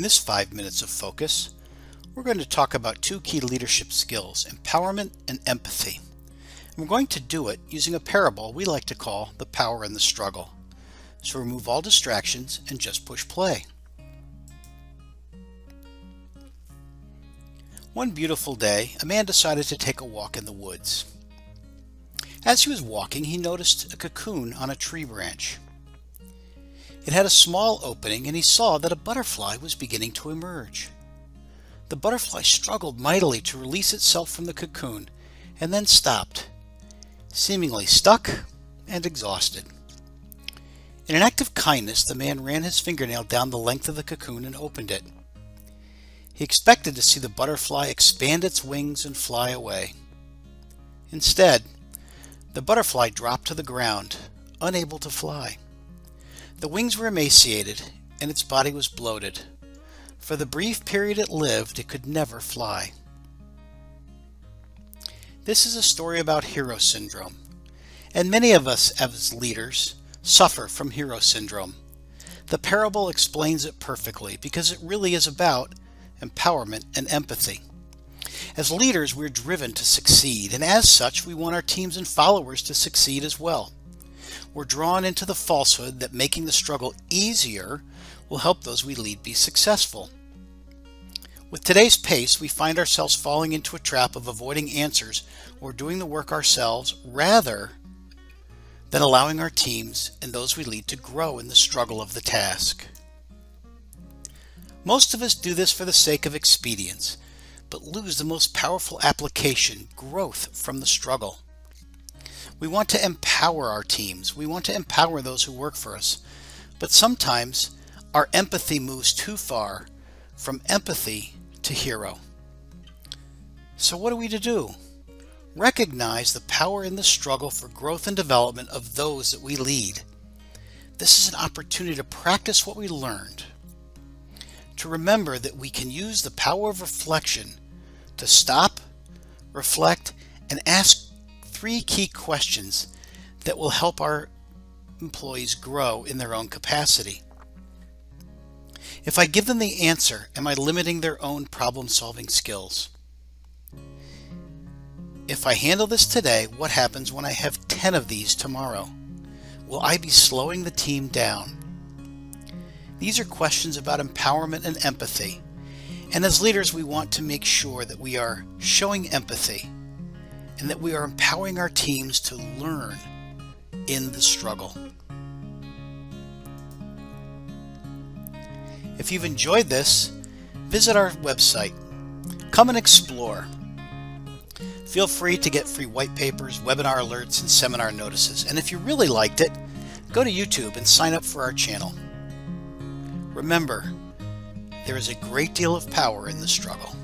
In this 5 minutes of focus, we're going to talk about two key leadership skills, empowerment and empathy. And we're going to do it using a parable we like to call the power in the struggle. So remove all distractions and just push play. One beautiful day, a man decided to take a walk in the woods. As he was walking, he noticed a cocoon on a tree branch. It had a small opening, and he saw that a butterfly was beginning to emerge. The butterfly struggled mightily to release itself from the cocoon, and then stopped, seemingly stuck and exhausted. In an act of kindness, the man ran his fingernail down the length of the cocoon and opened it. He expected to see the butterfly expand its wings and fly away. Instead, the butterfly dropped to the ground, unable to fly. The wings were emaciated, and its body was bloated. For the brief period it lived, it could never fly. This is a story about hero syndrome, and many of us as leaders suffer from hero syndrome. The parable explains it perfectly because it really is about empowerment and empathy. As leaders, we're driven to succeed, and as such, we want our teams and followers to succeed as well. We're drawn into the falsehood that making the struggle easier will help those we lead be successful. With today's pace, we find ourselves falling into a trap of avoiding answers or doing the work ourselves rather than allowing our teams and those we lead to grow in the struggle of the task. Most of us do this for the sake of expedience, but lose the most powerful application, growth from the struggle. We want to empower our teams. We want to empower those who work for us. But sometimes our empathy moves too far from empathy to hero. So what are we to do? Recognize the power in the struggle for growth and development of those that we lead. This is an opportunity to practice what we learned. To remember that we can use the power of reflection to stop, reflect, and ask 3 key questions that will help our employees grow in their own capacity. If I give them the answer, am I limiting their own problem-solving skills? If I handle this today, what happens when I have 10 of these tomorrow? Will I be slowing the team down? These are questions about empowerment and empathy. And as leaders, we want to make sure that we are showing empathy and that we are empowering our teams to learn in the struggle. If you've enjoyed this, visit our website. Come and explore. Feel free to get free white papers, webinar alerts, and seminar notices. And if you really liked it, go to YouTube and sign up for our channel. Remember, there is a great deal of power in the struggle.